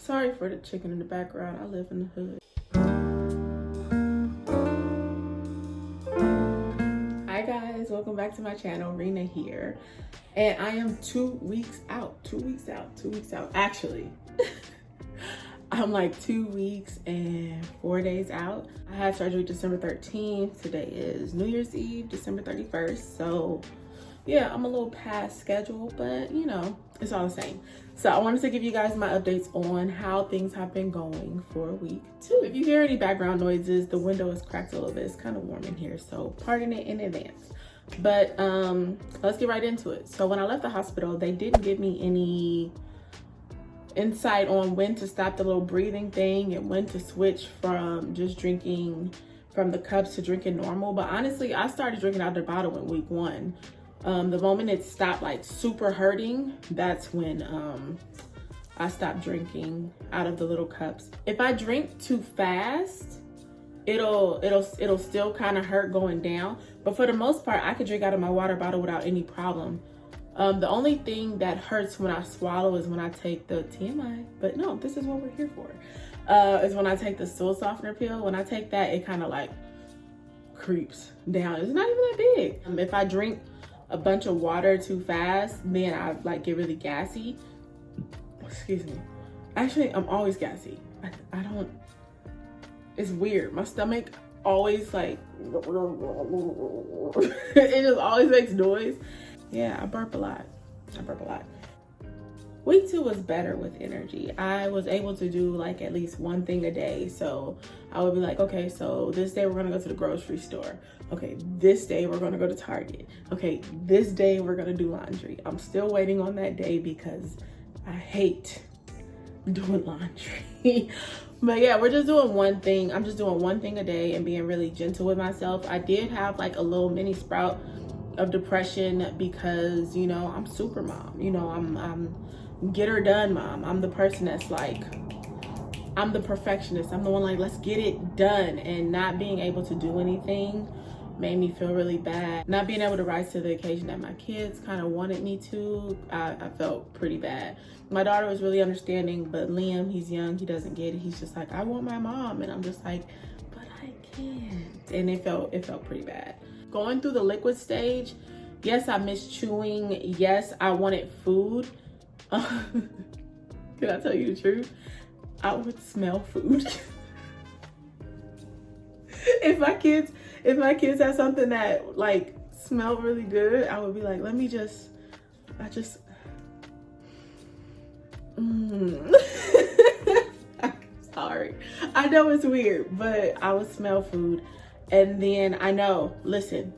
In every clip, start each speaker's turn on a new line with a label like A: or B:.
A: Sorry for the chicken in the background. I live in the hood. Hi guys, welcome back to my channel. Rena here. And I am 2 weeks out. 2 weeks out. Actually, I'm like 2 weeks and 4 days out. I had surgery December 13th. Today is New Year's Eve, December 31st. So yeah, I'm a little past schedule, but you know, it's all the same. So I wanted to give you guys my updates on how things have been going for week 2. If you hear any background noises, the window is cracked a little bit. It's kind of warm in here, so pardon it in advance. But let's get right into it. So when I left the hospital, they didn't give me any insight on when to stop the little breathing thing and when to switch from just drinking from the cups to drinking normal. But honestly, I started drinking out of the bottle in week 1. The moment it stopped like super hurting, that's when I stopped drinking out of the little cups. If I drink too fast, it'll still kind of hurt going down, but for the most part I could drink out of my water bottle without any problem. The only thing that hurts when I swallow is when I take the TMI, but no, this is what we're here for, is when I take the stool softener pill. When I take that, it kind of like creeps down. It's not even that big. If I drink a bunch of water too fast, then I like get really gassy. Excuse me. Actually, I'm always gassy. I don't, it's weird. My stomach always like, it just always makes noise. Yeah, I burp a lot. Week 2 was better with energy. I was able to do like at least one thing a day. So I would be like, okay, so this day we're gonna go to the grocery store. Okay, this day we're gonna go to Target. Okay, this day we're gonna do laundry. I'm still waiting on that day because I hate doing laundry. But yeah, we're just doing one thing. I'm just doing one thing a day and being really gentle with myself. I did have like a little mini sprout of depression because, you know, I'm super mom. You know, I'm get her done mom. I'm the person that's like, I'm the perfectionist. I'm the one like, let's get it done. And not being able to do anything made me feel really bad. Not being able to rise to the occasion that my kids kind of wanted me to, I felt pretty bad. My daughter was really understanding, but Liam, he's young, he doesn't get it. He's just like, I want my mom. And I'm just like, but I can't. And it felt pretty bad. Going through the liquid stage, yes, I miss chewing. Yes, I wanted food. Can I tell you the truth? I would smell food. If my kids have something that like smelled really good, I would be like, let me just, I'm sorry. I know it's weird, but I would smell food. And then I know, listen,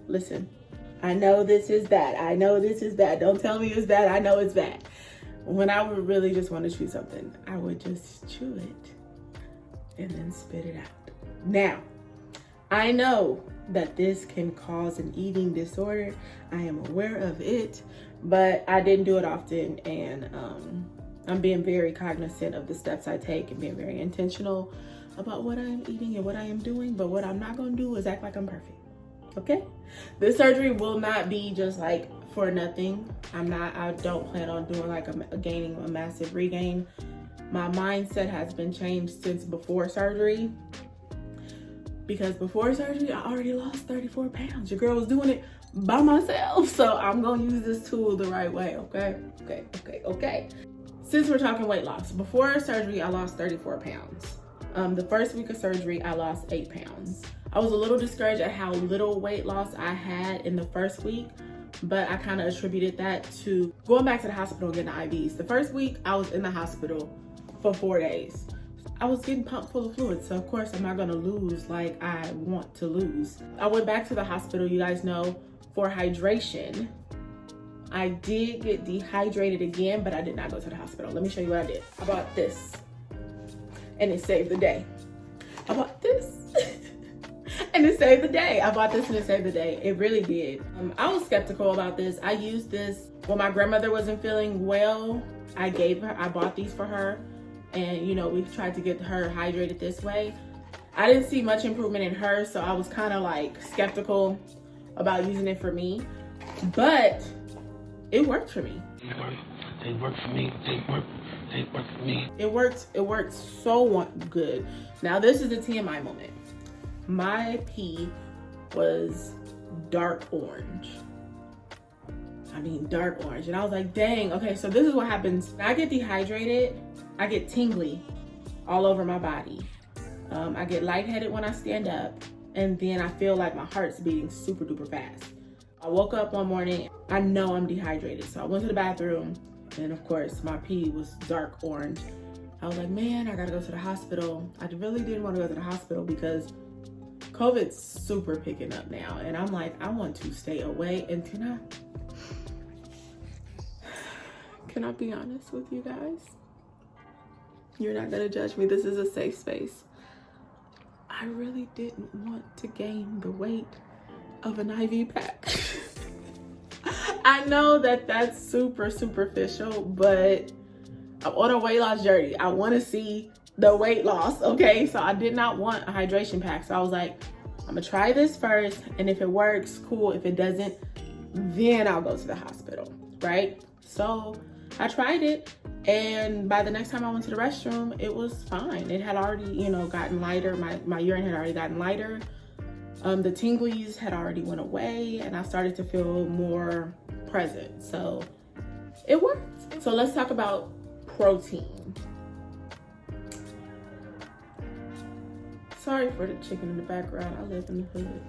A: I know this is that. I know this is that. Don't tell me it's that. I know it's that. When I would really just want to chew something, I would just chew it and then spit it out. Now, I know that this can cause an eating disorder. I am aware of it, but I didn't do it often. And I'm being very cognizant of the steps I take and being very intentional about what I am eating and what I am doing. But what I'm not going to do is act like I'm perfect. Okay? This surgery will not be just like for nothing. I don't plan on doing like gaining a massive regain. My mindset has been changed since before surgery, because before surgery, I already lost 34 pounds. Your girl was doing it by myself. So I'm going to use this tool the right way. Okay. Since we're talking weight loss, before surgery, I lost 34 pounds. The first week of surgery, I lost 8 pounds. I was a little discouraged at how little weight loss I had in the first week, but I kind of attributed that to going back to the hospital and getting IVs. The first week, I was in the hospital for 4 days. I was getting pumped full of fluids, so of course I'm not gonna lose like I want to lose. I went back to the hospital, you guys know, for hydration. I did get dehydrated again, but I did not go to the hospital. Let me show you what I did. I bought this, and it saved the day. I bought this, and it saved the day. I bought this and it saved the day. It really did. I was skeptical about this. I used this when my grandmother wasn't feeling well. I bought these for her. And you know, we tried to get her hydrated this way. I didn't see much improvement in her, so I was kind of like skeptical about using it for me. But it worked for me.
B: They work for me. Ain't work for me.
A: It worked so good. Now this is the TMI moment. My pee was dark orange. I mean, dark orange. And I was like, dang, okay, so this is what happens. When I get dehydrated, I get tingly all over my body. I get lightheaded when I stand up, and then I feel like my heart's beating super duper fast. I woke up one morning, I know I'm dehydrated. So I went to the bathroom, and of course my pee was dark orange. I was like, man, I gotta go to the hospital. I really didn't want to go to the hospital because COVID's super picking up now. And I'm like, I want to stay away. And can I be honest with you guys? You're not gonna judge me. This is a safe space. I really didn't want to gain the weight of an IV pack. I know that that's super superficial, but I'm on a weight loss journey. I want to see the weight loss, okay? So I did not want a hydration pack. So I was like, I'm gonna try this first, and if it works, cool. If it doesn't, then I'll go to the hospital, right? So I tried it, and by the next time I went to the restroom, it was fine. It had already, gotten lighter. My urine had already gotten lighter. The tinglies had already went away, and I started to feel more present. So it worked. So let's talk about protein. Sorry for the chicken in the background. I live in the hood.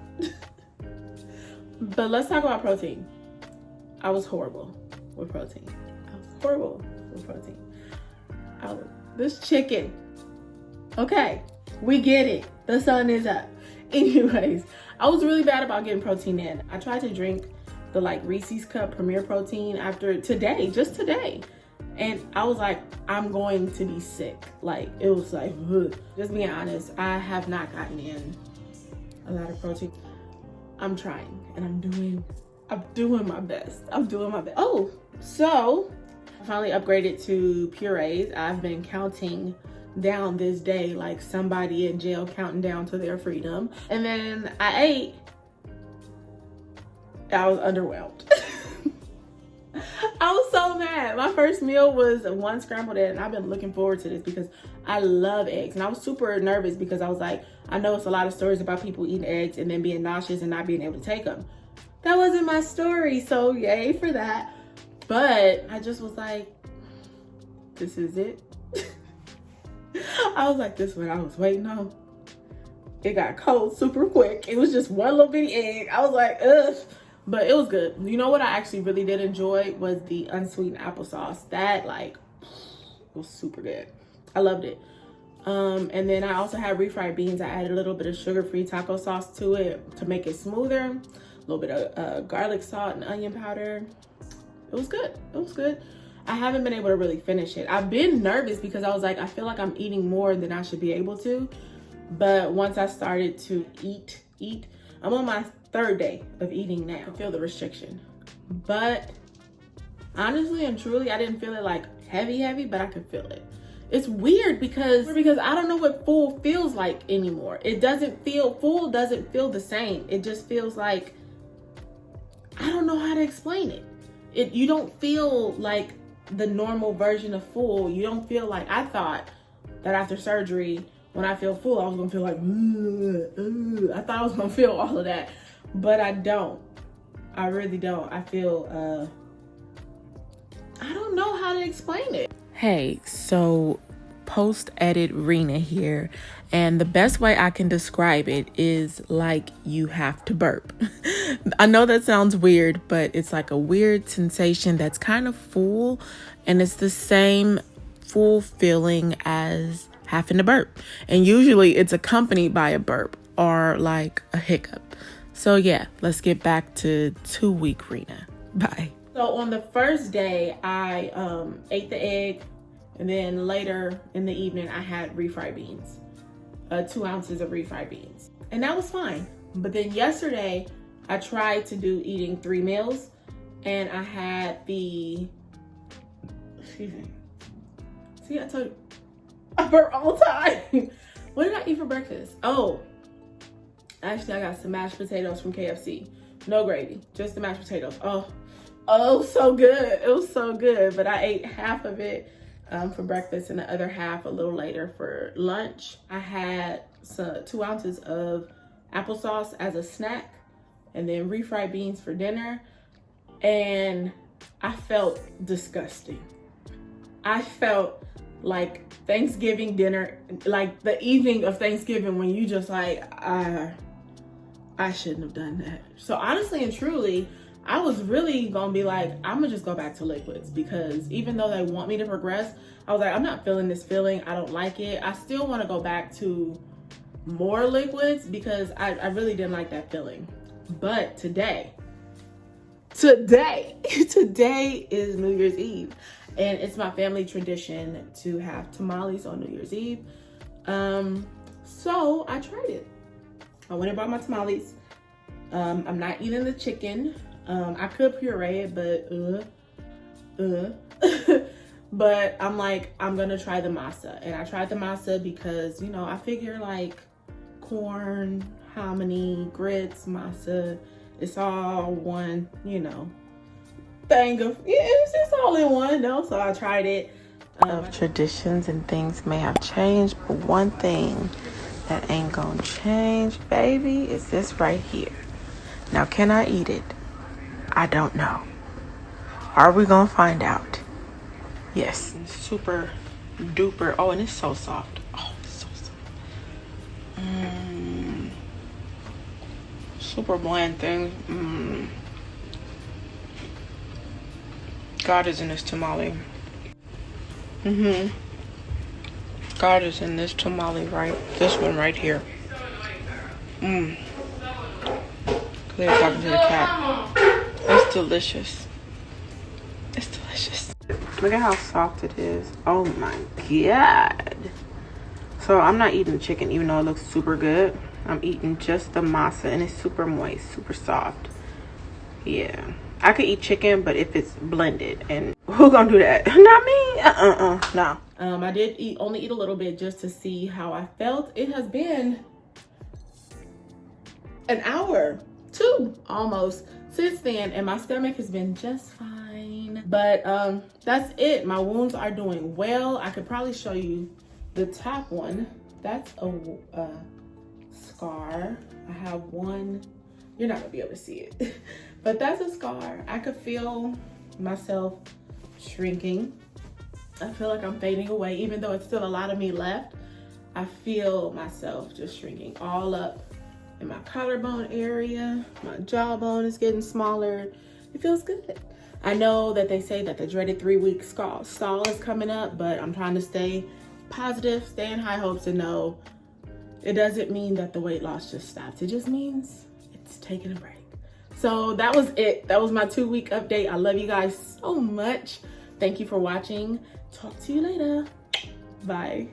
A: But let's talk about protein. I was horrible with protein. This chicken. Okay, we get it. The sun is up. Anyways, I was really bad about getting protein in. I tried to drink the Reese's Cup Premier Protein just today. And I was like, I'm going to be sick. It was ugh. Just being honest, I have not gotten in a lot of protein. I'm trying, and I'm doing my best. Oh, so I finally upgraded to purees. I've been counting down this day like somebody in jail counting down to their freedom. And then I ate. I was underwhelmed. I was so mad. My first meal was one scrambled egg, and I've been looking forward to this because I love eggs. And I was super nervous because I was like, I know it's a lot of stories about people eating eggs and then being nauseous and not being able to take them. That wasn't my story, so yay for that. But I just was like, this is it. I was like, this is what I was waiting on. It got cold super quick. It was just one little bitty egg. I was like, ugh. But it was good. You know what I actually really did enjoy was the unsweetened applesauce. That was super good. I loved it. And then I also had refried beans. I added a little bit of sugar-free taco sauce to it to make it smoother. A little bit of garlic salt and onion powder. It was good. It was good. I haven't been able to really finish it. I've been nervous because I was like, I feel like I'm eating more than I should be able to. But once I started to eat, I'm on my third day of eating now. I feel the restriction. But honestly and truly, I didn't feel it heavy, but I could feel it. It's weird because I don't know what full feels like anymore. Full doesn't feel the same. It just feels like, I don't know how to explain it. You don't feel like the normal version of full. You don't feel like, I thought that after surgery, when I feel full, I was gonna feel like, I thought I was gonna feel all of that, but I don't. I really don't. I feel, I don't know how to explain it. Hey, so post-edit Rena here, and the best way I can describe it is like you have to burp. I know that sounds weird, but it's like a weird sensation that's kind of full, and it's the same full feeling as having to burp. And usually it's accompanied by a burp or like a hiccup. So yeah, let's get back to 2-week Rena. Bye. So on the first day, I ate the egg, and then later in the evening, I had refried beans, 2 ounces of refried beans. And that was fine. But then yesterday, I tried to do eating 3 meals, and I had excuse me. See, I told you, I burp all the time. What did I eat for breakfast? Oh, actually, I got some mashed potatoes from KFC. No gravy, just the mashed potatoes. Oh, so good. It was so good, but I ate half of it for breakfast, and the other half a little later for lunch. I had 2 ounces of applesauce as a snack, and then refried beans for dinner. And I felt disgusting. I felt like Thanksgiving dinner, like the evening of Thanksgiving, when you just like, I shouldn't have done that. So honestly and truly, I was really gonna be like, I'm gonna just go back to liquids, because even though they want me to progress, I was like, I'm not feeling this feeling. I don't like it. I still want to go back to more liquids because I really didn't like that feeling. But today is New Year's Eve, and it's my family tradition to have tamales on New Year's Eve. So I tried it. I went and bought my tamales. I'm not eating the chicken. I could puree it, but but I'm like, I'm gonna try the masa. And I tried the masa because, you know, I figure like corn, hominy, grits, masa, it's all one, you know, thing of, yeah, it's all in one, no? So I tried it. Traditions and things may have changed, but one thing that ain't gonna change, baby, is this right here. Now, can I eat it? I don't know. Are we gonna find out? Yes. It's super duper. Oh, and it's so soft. Oh, it's so soft. Super bland thing. God is in this tamale. God is in this tamale, right? This one right here. They're talking to the cat. It's delicious. It's delicious. Look at how soft it is. Oh my God. So I'm not eating the chicken, even though it looks super good. I'm eating just the masa, and it's super moist, super soft. Yeah. I could eat chicken, but if it's blended, and who gonna do that? Not me. No. I did only eat a little bit just to see how I felt. It has been an hour, 2 almost, since then, and my stomach has been just fine. But that's it. My wounds are doing well. I could probably show you the top one. That's a scar. I have one. You're not gonna be able to see it, but that's a scar. I could feel myself shrinking. I feel like I'm fading away, even though it's still a lot of me left. I feel myself just shrinking all up in my collarbone area. My jawbone is getting smaller. It feels good. I know that they say that the dreaded 3-week stall is coming up, but I'm trying to stay positive, stay in high hopes, and know it doesn't mean that the weight loss just stops. It just means it's taking a break. So that was it. That was my 2-week update. I love you guys so much. Thank you for watching. Talk to you later. Bye.